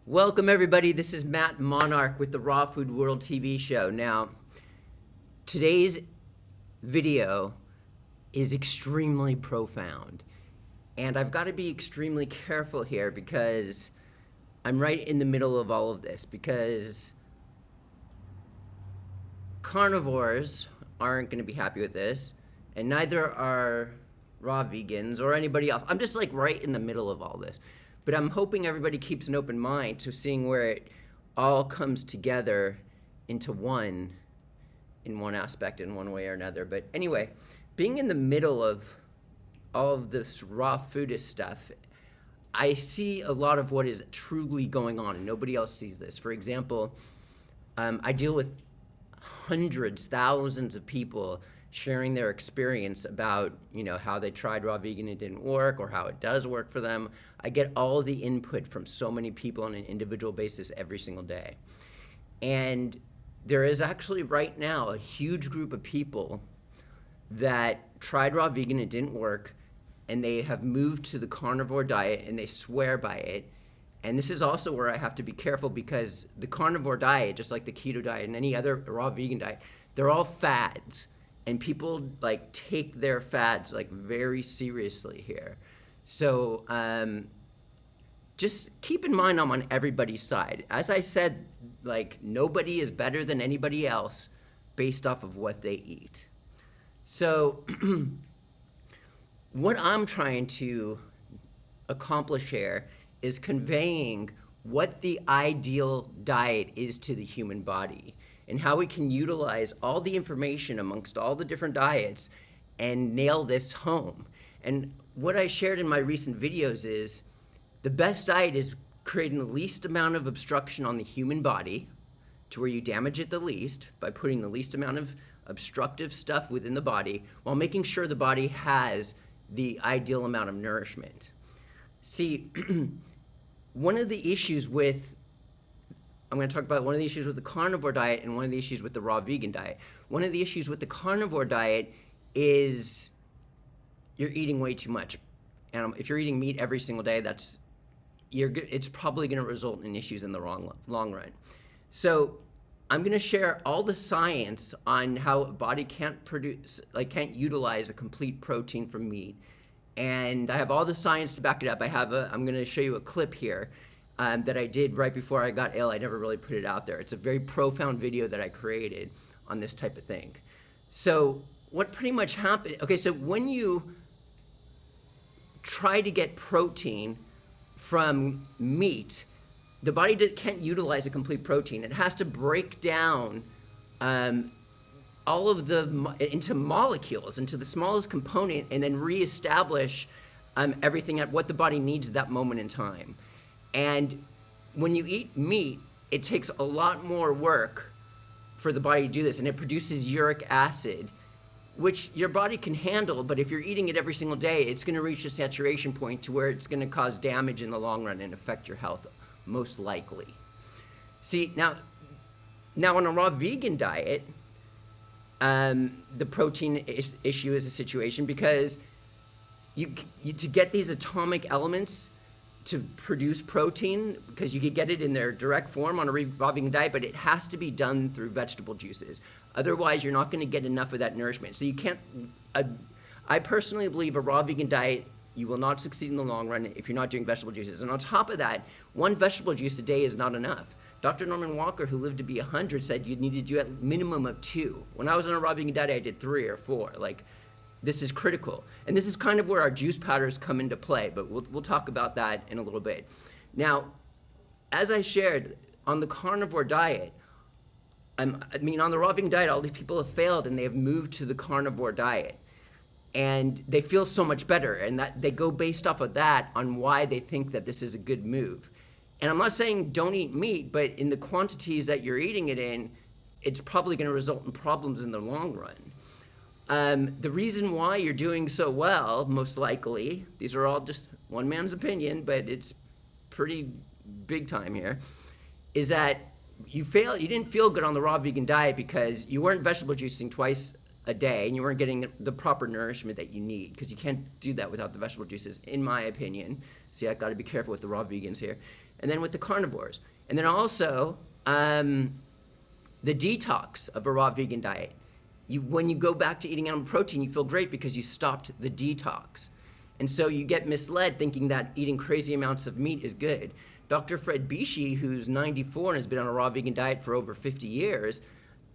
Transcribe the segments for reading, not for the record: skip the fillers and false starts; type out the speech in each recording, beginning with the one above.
Welcome everybody, this is Matt Monarch with the Raw Food World TV show. Now, today's video is extremely profound, and I've got to be extremely careful here because I'm right in the middle of all of this, because carnivores aren't going to be happy with this, and neither are raw vegans or anybody else. I'm just like right in the middle of all this. But I'm hoping everybody keeps an open mind to seeing where it all comes together into one, in one aspect, in one way or another. But anyway, being in the middle of all of this raw foodist stuff, I see a lot of what is truly going on, and nobody else sees this. For example, I deal with hundreds, thousands of people sharing their experience about, how they tried raw vegan and it didn't work, or how it does work for them. I get all the input from so many people on an individual basis every single day. And there is actually right now a huge group of people that tried raw vegan and it didn't work, and they have moved to the carnivore diet and they swear by it. And this is also where I have to be careful, because the carnivore diet, just like the keto diet and any other raw vegan diet, they're all fads. And people take their fads very seriously here. So just keep in mind I'm on everybody's side. As I said, nobody is better than anybody else based off of what they eat. So what I'm trying to accomplish here is conveying what the ideal diet is to the human body, and how we can utilize all the information amongst all the different diets and nail this home. And what I shared in my recent videos is the best diet is creating the least amount of obstruction on the human body to where you damage it the least by putting the least amount of obstructive stuff within the body while making sure the body has the ideal amount of nourishment. See, one of the issues with I'm going to talk about one of the issues with the carnivore diet and one of the issues with the raw vegan diet. One of the issues with the carnivore diet is you're eating way too much. And if you're eating meat every single day, it's probably going to result in issues in the long run. So I'm going to share all the science on how a body can't utilize a complete protein from meat. And I have all the science to back it up. I'm going to show you a clip here that I did right before I got ill. I never really put it out there. It's a very profound video that I created on this type of thing. So what pretty much happened, so when you try to get protein from meat, the body can't utilize a complete protein. It has to break down all of into molecules, into the smallest component, and then reestablish everything at what the body needs at that moment in time. And when you eat meat, it takes a lot more work for the body to do this, and it produces uric acid, which your body can handle, but if you're eating it every single day, it's going to reach a saturation point to where it's going to cause damage in the long run and affect your health, most likely. See, now on a raw vegan diet, the protein issue is a situation because you to get these atomic elements to produce protein, because you could get it in their direct form on a raw vegan diet, but it has to be done through vegetable juices. Otherwise, you're not going to get enough of that nourishment. So you can't, I personally believe a raw vegan diet, you will not succeed in the long run if you're not doing vegetable juices. And on top of that, one vegetable juice a day is not enough. Dr. Norman Walker, who lived to be 100, said you need to do at minimum of 2. When I was on a raw vegan diet, I did 3 or 4. This is critical. And this is kind of where our juice powders come into play, but we'll talk about that in a little bit. Now, as I shared, on the carnivore diet, on the raw vegan diet, all these people have failed and they have moved to the carnivore diet. And they feel so much better, and that they go based off of that on why they think that this is a good move. And I'm not saying don't eat meat, but in the quantities that you're eating it in, it's probably going to result in problems in the long run. The reason why you're doing so well, most likely, these are all just one man's opinion, but it's pretty big time here, is that you didn't feel good on the raw vegan diet because you weren't vegetable juicing twice a day and you weren't getting the proper nourishment that you need, because you can't do that without the vegetable juices, in my opinion. See, I've got to be careful with the raw vegans here. and then with the carnivores. And then also the detox of a raw vegan diet. When you go back to eating animal protein, you feel great because you stopped the detox. And so you get misled thinking that eating crazy amounts of meat is good. Dr. Fred Bishi, who's 94 and has been on a raw vegan diet for over 50 years,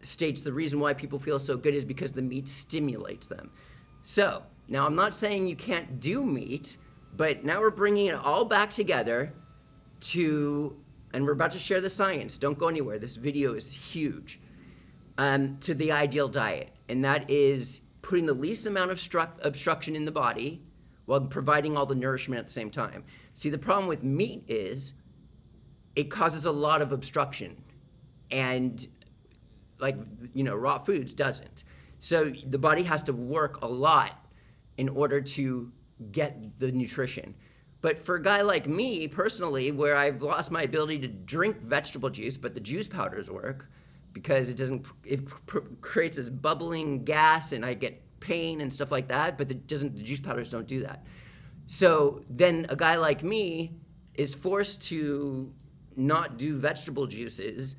states the reason why people feel so good is because the meat stimulates them. So, now I'm not saying you can't do meat, but now we're bringing it all back together and we're about to share the science. Don't go anywhere. This video is huge. To the ideal diet, and that is putting the least amount of obstruction in the body while providing all the nourishment at the same time. See, the problem with meat is it causes a lot of obstruction, and raw foods doesn't. So the body has to work a lot in order to get the nutrition. But for a guy like me, personally, where I've lost my ability to drink vegetable juice, but the juice powders work, because it creates this bubbling gas and I get pain and stuff like that, but the juice powders don't do that. So then a guy like me is forced to not do vegetable juices,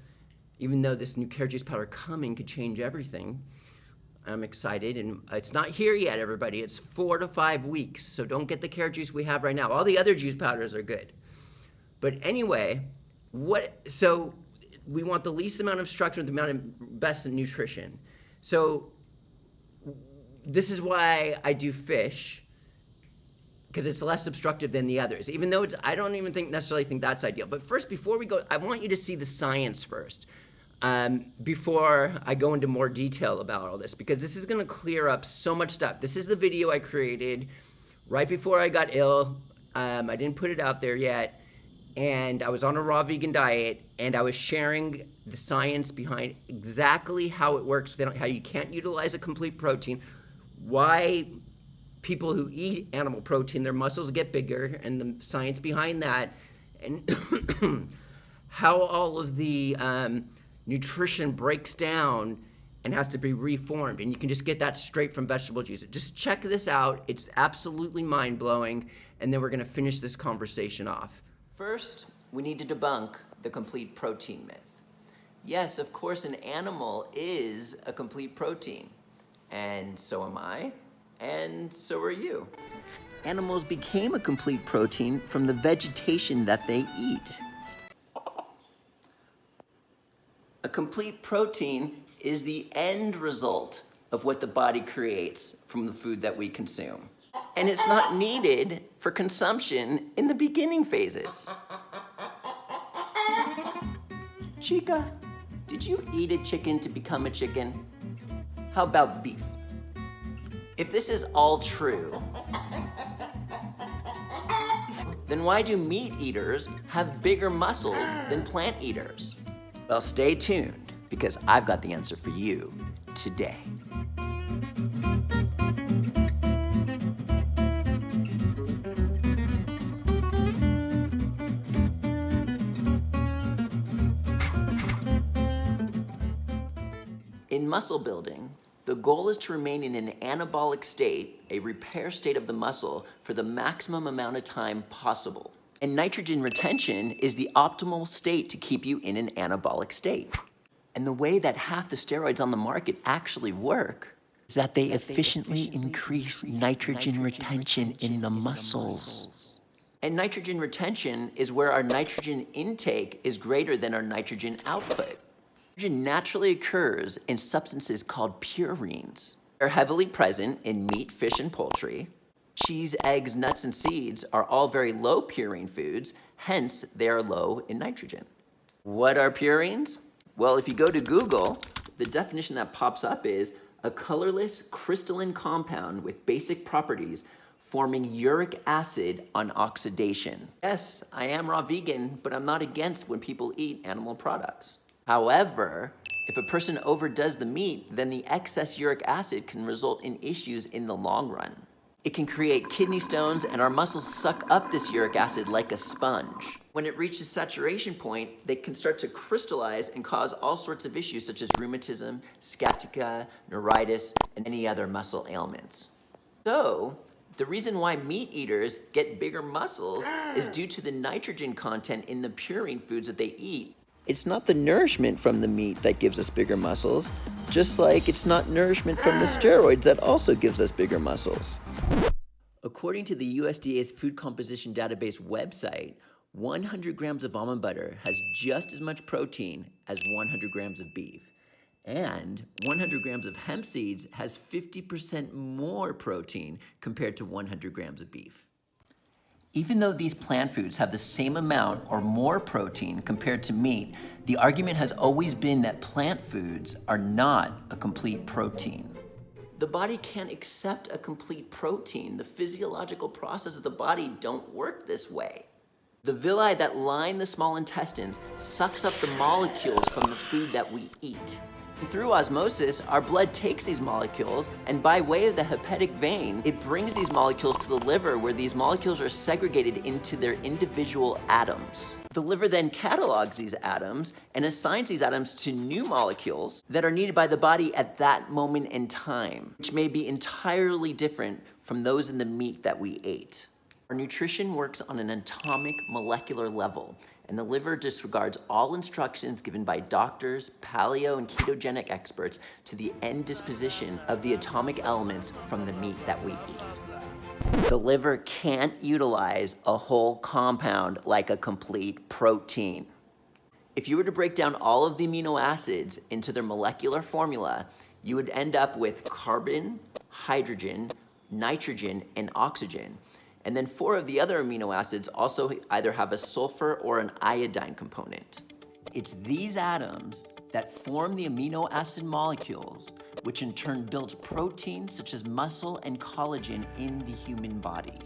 even though this new carrot juice powder coming could change everything. I'm excited, and it's not here yet, everybody. It's 4 to 5 weeks, so don't get the carrot juice we have right now. All the other juice powders are good. But anyway, so we want the least amount of obstruction with the amount of best nutrition. So this is why I do fish, because it's less obstructive than the others, even though I don't even necessarily think that's ideal. But first, before we go, I want you to see the science first, before I go into more detail about all this, because this is going to clear up so much stuff. This is the video I created right before I got ill. I didn't put it out there yet, and I was on a raw vegan diet, and I was sharing the science behind exactly how it works, how you can't utilize a complete protein, why people who eat animal protein, their muscles get bigger, and the science behind that, and how all of the nutrition breaks down and has to be reformed. And you can just get that straight from vegetable juice. Just check this out. It's absolutely mind-blowing. And then we're going to finish this conversation off. First, we need to debunk the complete protein myth. Yes, of course, an animal is a complete protein. And so am I. And so are you. Animals became a complete protein from the vegetation that they eat. A complete protein is the end result of what the body creates from the food that we consume. And it's not needed for consumption in the beginning phases. Chica, did you eat a chicken to become a chicken? How about beef? If this is all true, then why do meat eaters have bigger muscles than plant eaters? Well, stay tuned, because I've got the answer for you today. In muscle building, the goal is to remain in an anabolic state, a repair state of the muscle, for the maximum amount of time possible. And nitrogen retention is the optimal state to keep you in an anabolic state. And the way that half the steroids on the market actually work is that they efficiently increase nitrogen retention in the muscles. And nitrogen retention is where our nitrogen intake is greater than our nitrogen output. Nitrogen naturally occurs in substances called purines. They're heavily present in meat, fish, and poultry. Cheese, eggs, nuts, and seeds are all very low purine foods, hence they are low in nitrogen. What are purines? Well, if you go to Google, the definition that pops up is a colorless crystalline compound with basic properties forming uric acid on oxidation. Yes, I am raw vegan, but I'm not against when people eat animal products. However, if a person overdoes the meat, then the excess uric acid can result in issues in the long run. It can create kidney stones, and our muscles suck up this uric acid like a sponge. When it reaches saturation point, they can start to crystallize and cause all sorts of issues such as rheumatism, sciatica, neuritis, and any other muscle ailments. So, The reason why meat eaters get bigger muscles is due to the nitrogen content in the purine foods that they eat. It's not the nourishment from the meat that gives us bigger muscles, just like it's not nourishment from the steroids that also gives us bigger muscles. According to the USDA's Food Composition Database website, 100 grams of almond butter has just as much protein as 100 grams of beef. And 100 grams of hemp seeds has 50% more protein compared to 100 grams of beef. Even though these plant foods have the same amount or more protein compared to meat, the argument has always been that plant foods are not a complete protein. The body can't accept a complete protein. The physiological processes of the body don't work this way. The villi that line the small intestines sucks up the molecules from the food that we eat. Through osmosis, our blood takes these molecules, and by way of the hepatic vein, it brings these molecules to the liver, where these molecules are segregated into their individual atoms. The liver then catalogs these atoms and assigns these atoms to new molecules that are needed by the body at that moment in time, which may be entirely different from those in the meat that we ate. Our nutrition works on an atomic molecular level, and the liver disregards all instructions given by doctors, paleo and ketogenic experts to the end disposition of the atomic elements from the meat that we eat. The liver can't utilize a whole compound like a complete protein. If you were to break down all of the amino acids into their molecular formula, you would end up with carbon, hydrogen, nitrogen, and oxygen. And then 4 of the other amino acids also either have a sulfur or an iodine component. It's these atoms that form the amino acid molecules, which in turn builds proteins such as muscle and collagen in the human body.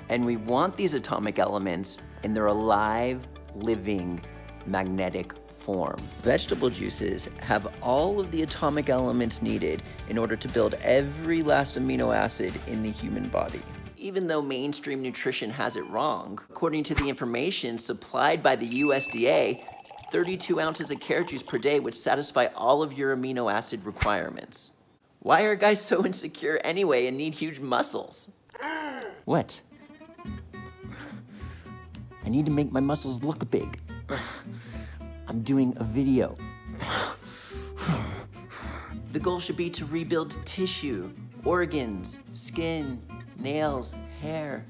And we want these atomic elements in their alive, living, magnetic form. Vegetable juices have all of the atomic elements needed in order to build every last amino acid in the human body. Even though mainstream nutrition has it wrong, according to the information supplied by the USDA, 32 ounces of carrot juice per day would satisfy all of your amino acid requirements. Why are guys so insecure anyway and need huge muscles? What? I need to make my muscles look big. I'm doing a video. The goal should be to rebuild tissue, organs, skin, nails, hair.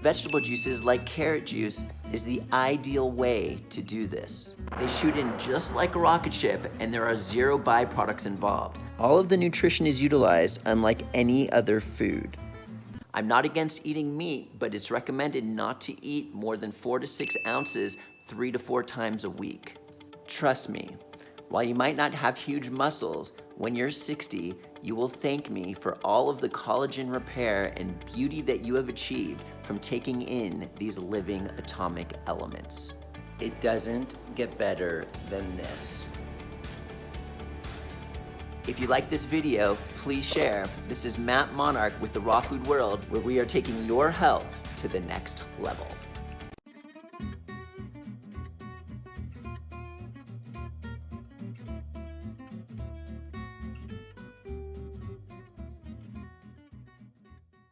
Vegetable juices like carrot juice is the ideal way to do this. They shoot in just like a rocket ship, and there are 0 byproducts involved. All of the nutrition is utilized unlike any other food. I'm not against eating meat, but it's recommended not to eat more than 4 to 6 ounces 3 to 4 times a week. Trust me, while you might not have huge muscles, when you're 60, you will thank me for all of the collagen repair and beauty that you have achieved from taking in these living atomic elements. It doesn't get better than this. If you like this video, please share. This is Matt Monarch with the Raw Food World, where we are taking your health to the next level.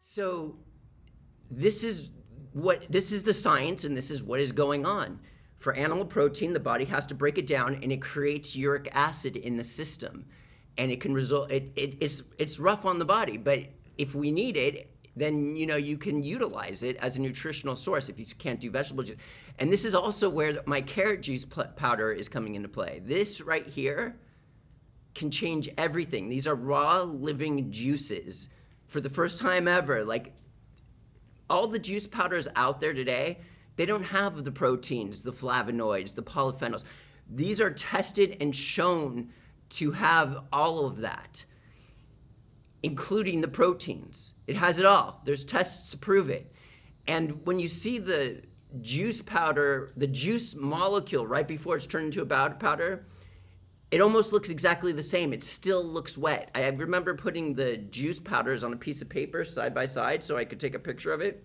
So this is the science, and this is what is going on. For animal protein, the body has to break it down, and it creates uric acid in the system. And it can result, it's rough on the body, but if we need it, then you can utilize it as a nutritional source if you can't do vegetable juice. And this is also where my carrot juice powder is coming into play. This right here can change everything. These are raw living juices. For the first time ever, like all the juice powders out there today, they don't have the proteins, the flavonoids, the polyphenols. These are tested and shown to have all of that, including the proteins. It has it all. There's tests to prove it. And when you see the juice powder, the juice molecule right before it's turned into a powder, it almost looks exactly the same. It still looks wet. I remember putting the juice powders on a piece of paper side by side so I could take a picture of it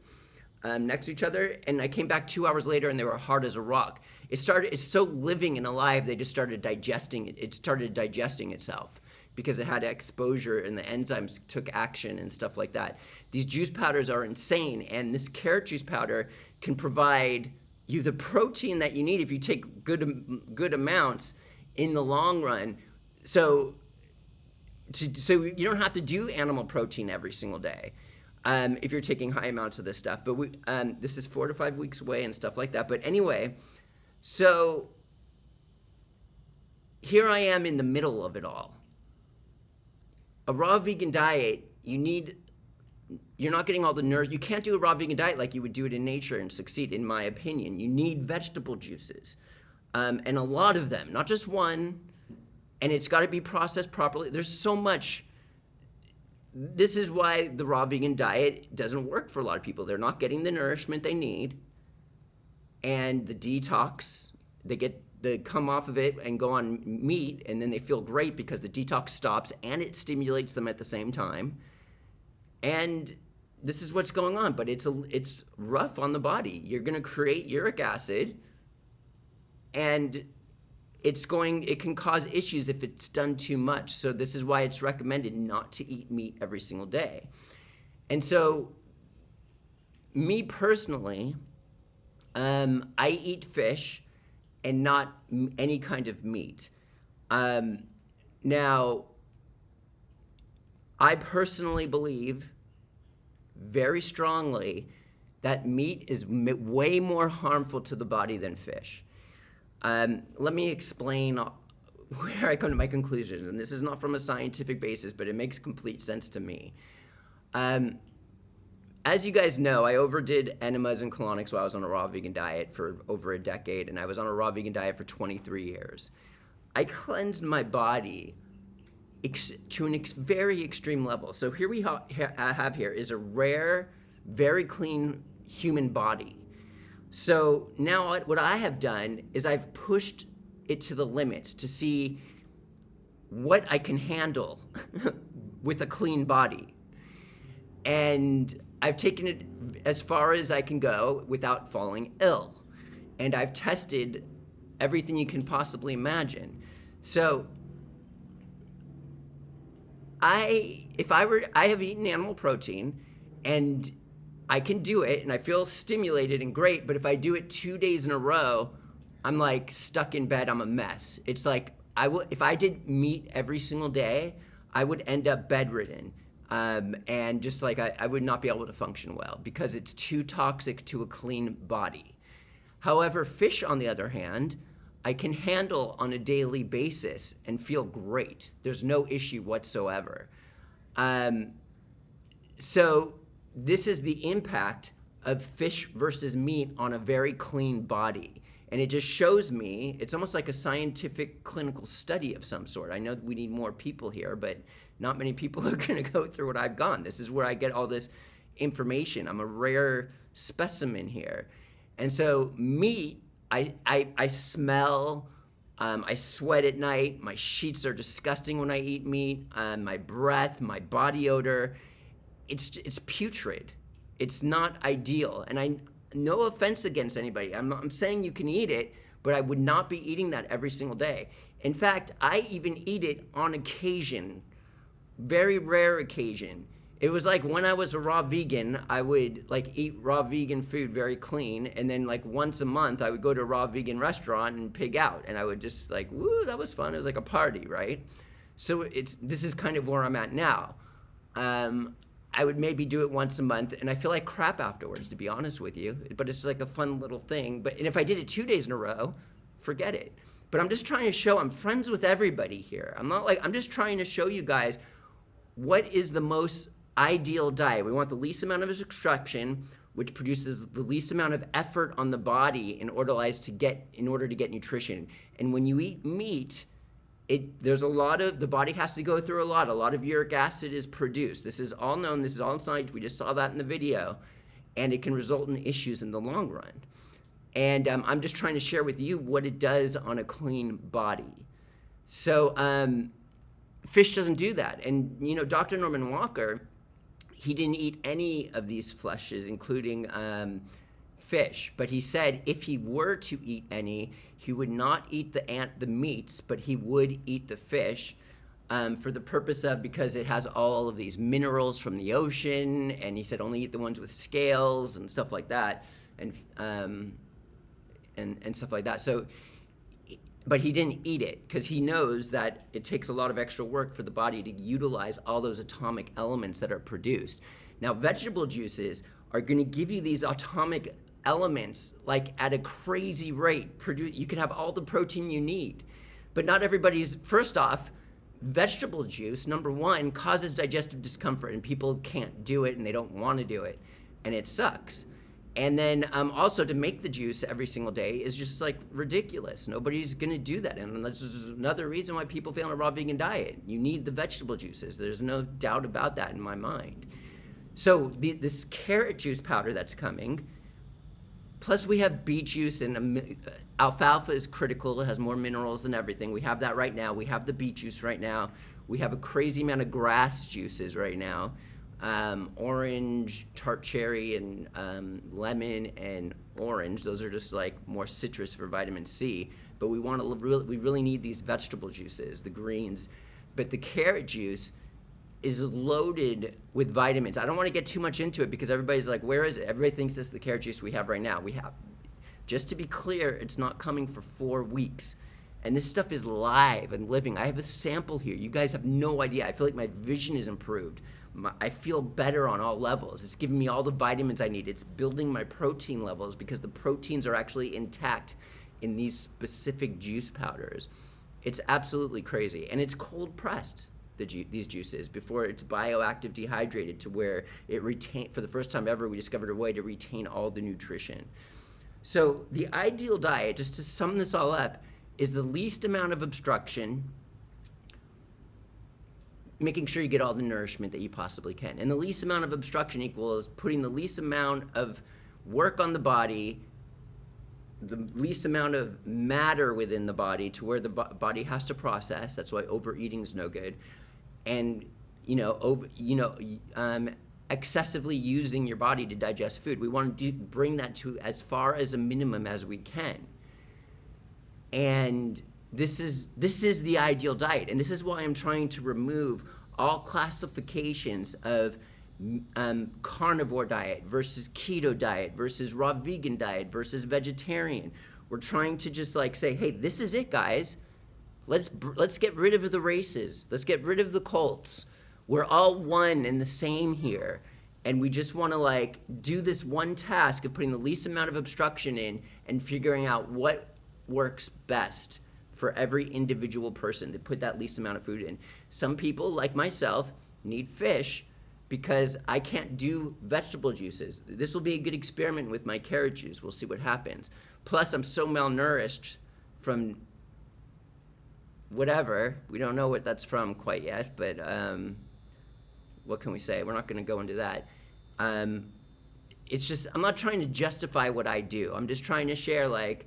next to each other. And I came back 2 hours later and they were hard as a rock. It's so living and alive, they just started digesting it. It started digesting itself because it had exposure and the enzymes took action and stuff like that. These juice powders are insane, and this carrot juice powder can provide you the protein that you need if you take good amounts in the long run. So you don't have to do animal protein every single day if you're taking high amounts of this stuff. But this is 4 to 5 weeks away and stuff like that. But anyway, so here I am in the middle of it all. A raw vegan diet, you're not getting all the nourishment. You can't do a raw vegan diet like you would do it in nature and succeed, in my opinion. You need vegetable juices, and a lot of them, not just one, and it's got to be processed properly. There's so much. This is why the raw vegan diet doesn't work for a lot of people. They're not getting the nourishment they need, and the detox, they come off of it and go on meat, and then they feel great because the detox stops and it stimulates them at the same time. And this is what's going on, but it's rough on the body. You're going to create uric acid, and it can cause issues if it's done too much. So this is why it's recommended not to eat meat every single day. And so, me personally, I eat fish and not any kind of meat. Now, I personally believe very strongly that meat is way more harmful to the body than fish. Let me explain where I come to my conclusions, and this is not from a scientific basis, but it makes complete sense to me. As you guys know, I overdid enemas and colonics while I was on a raw vegan diet for over a decade, and I was on a raw vegan diet for 23 years. I cleansed my body to a very extreme level. So here we have here is a rare, very clean human body. So now what I have done is I've pushed it to the limits to see what I can handle with a clean body. And I've taken it as far as I can go without falling ill. And I've tested everything you can possibly imagine. So I have eaten animal protein, and I can do it, and I feel stimulated and great, but if I do it 2 days in a row, I'm like stuck in bed, I'm a mess. It's like, if I did meat every single day, I would end up bedridden. And just like I would not be able to function well because it's too toxic to a clean body. However, fish, on the other hand, I can handle on a daily basis and feel great. There's no issue whatsoever. So this is the impact of fish versus meat on a very clean body. And it just shows me, it's almost like a scientific clinical study of some sort. I know that we need more people here, but not many people are going to go through what I've gone. This is where I get all this information. I'm a rare specimen here. And so meat, I smell, I sweat at night, my sheets are disgusting when I eat meat, my breath, my body odor, it's putrid. It's not ideal. And no offense against anybody. I'm saying you can eat it, but I would not be eating that every single day. In fact, I even eat it on occasion, very rare occasion. It was like when I was a raw vegan, I would like eat raw vegan food very clean, and then like once a month I would go to a raw vegan restaurant and pig out, and I would just like, woo, that was fun. It was like a party, right? So this is kind of where I'm at now. I would maybe do it once a month, and I feel like crap afterwards, to be honest with you. But it's like a fun little thing. And if I did it 2 days in a row, forget it. But I'm just trying to show I'm friends with everybody here. I'm just trying to show you guys what is the most ideal diet. We want the least amount of instruction, which produces the least amount of effort on the body in order to get nutrition. And when you eat meat, the body has to go through a lot of uric acid is produced. This is all known, this is all in science, we just saw that in the video, and it can result in issues in the long run. And I'm just trying to share with you what it does on a clean body. So fish doesn't do that. And Dr. Norman Walker, he didn't eat any of these fleshes, including fish, but he said if he were to eat any, he would not eat the meats, but he would eat the fish, for the purpose of, because it has all of these minerals from the ocean, and he said only eat the ones with scales and stuff like that, and stuff like that. So, but he didn't eat it because he knows that it takes a lot of extra work for the body to utilize all those atomic elements that are produced. Now, vegetable juices are going to give you these atomic elements like at a crazy rate. You can have all the protein you need, but not everybody's. First off, vegetable juice, number one, causes digestive discomfort, and people can't do it and they don't want to do it, and it sucks. And then also to make the juice every single day is just like ridiculous. Nobody's gonna do that. And this is another reason why people fail on a raw vegan diet. You need the vegetable juices. There's no doubt about that in my mind. So this carrot juice powder that's coming, plus we have beet juice, and alfalfa is critical. It has more minerals than everything. We have that right now. We have the beet juice right now. We have a crazy amount of grass juices right now. Orange, tart cherry, and lemon and orange. Those are just like more citrus for vitamin C. But we really need these vegetable juices, the greens. But the carrot juice is loaded with vitamins. I don't want to get too much into it because everybody's like, where is it? Everybody thinks this is the carrot juice we have right now. We have, just to be clear, it's not coming for 4 weeks. And this stuff is live and living. I have a sample here. You guys have no idea. I feel like my vision is improved. I feel better on all levels. It's giving me all the vitamins I need. It's building my protein levels because the proteins are actually intact in these specific juice powders. It's absolutely crazy. And it's cold pressed, these juices, before it's bioactive dehydrated to where it for the first time ever, we discovered a way to retain all the nutrition. So the ideal diet, just to sum this all up, is the least amount of obstruction, making sure you get all the nourishment that you possibly can. And the least amount of obstruction equals putting the least amount of work on the body, the least amount of matter within the body to where the body has to process. That's why overeating is no good. And, excessively using your body to digest food. We want to bring that to as far as a minimum as we can. And this is the ideal diet, and this is why I'm trying to remove all classifications of carnivore diet versus keto diet versus raw vegan diet versus vegetarian. We're trying to just like say, hey, this is it, guys. Let's get rid of the races. Let's get rid of the cults. We're all one and the same here, and we just want to like do this one task of putting the least amount of obstruction in and figuring out what works best for every individual person to put that least amount of food in. Some people, like myself, need fish because I can't do vegetable juices. This will be a good experiment with my carrot juice. We'll see what happens. Plus, I'm so malnourished from whatever. We don't know what that's from quite yet, but what can we say? We're not going to go into that. It's just, I'm not trying to justify what I do. I'm just trying to share, like,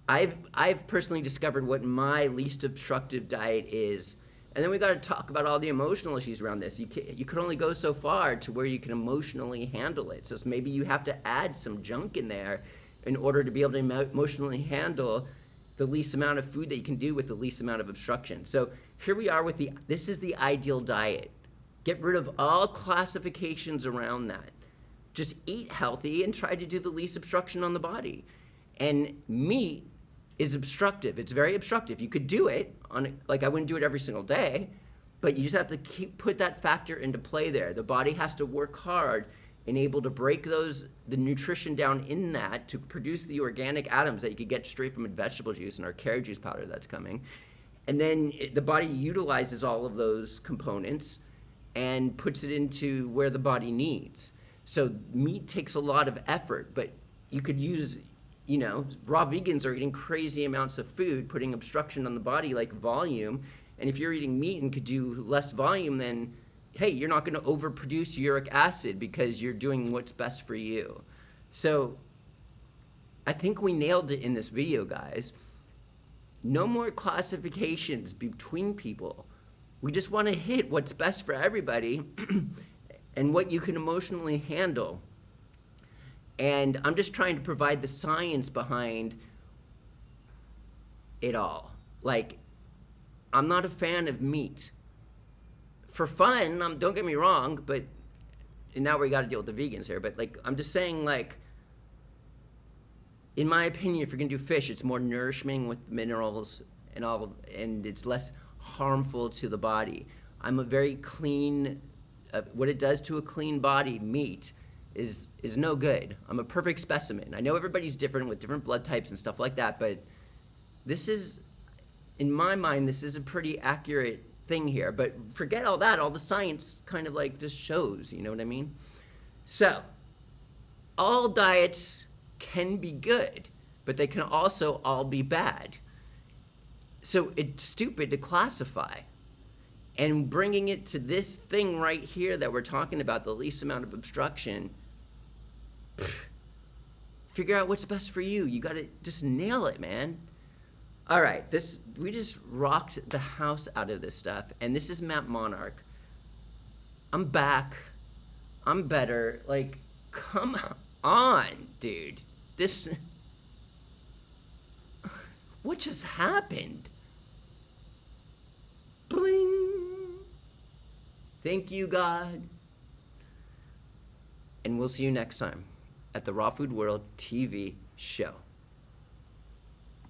I've personally discovered what my least obstructive diet is. And then we got to talk about all the emotional issues around this. You could only go so far to where you can emotionally handle it. So maybe you have to add some junk in there in order to be able to emotionally handle the least amount of food that you can do with the least amount of obstruction. So here we are with this is the ideal diet. Get rid of all classifications around that. Just eat healthy and try to do the least obstruction on the body. And meat is obstructive. It's very obstructive. You could do it like I wouldn't do it every single day, but you just have to put that factor into play there. The body has to work hard and able to break the nutrition down in that to produce the organic atoms that you could get straight from a vegetable juice and our carrot juice powder that's coming. And then the body utilizes all of those components and puts it into where the body needs. So meat takes a lot of effort, but you could use, raw vegans are eating crazy amounts of food, putting obstruction on the body like volume. And if you're eating meat and could do less volume, then, hey, you're not going to overproduce uric acid because you're doing what's best for you. So I think we nailed it in this video, guys. No more classifications between people. We just want to hit what's best for everybody and what you can emotionally handle. And I'm just trying to provide the science behind it all. Like, I'm not a fan of meat. For fun, don't get me wrong, but and now we got to deal with the vegans here. But like, I'm just saying, like, in my opinion, if you're gonna do fish, it's more nourishing with minerals and all, and it's less harmful to the body. I'm a very clean. What it does to a clean body, meat, is no good. I'm a perfect specimen. I know everybody's different with different blood types and stuff like that, but this is, in my mind, this is a pretty accurate thing here. But forget all that. All the science kind of like just shows. You know what I mean? So, all diets can be good, but they can also all be bad. So it's stupid to classify. And bringing it to this thing right here that we're talking about, the least amount of obstruction, figure out what's best for you. You gotta just nail it, man. All right, we just rocked the house out of this stuff, and this is Matt Monarch. I'm back. I'm better. Like, come on, dude. What just happened? Bling. Thank you, God. And we'll see you next time at the Raw Food World TV show.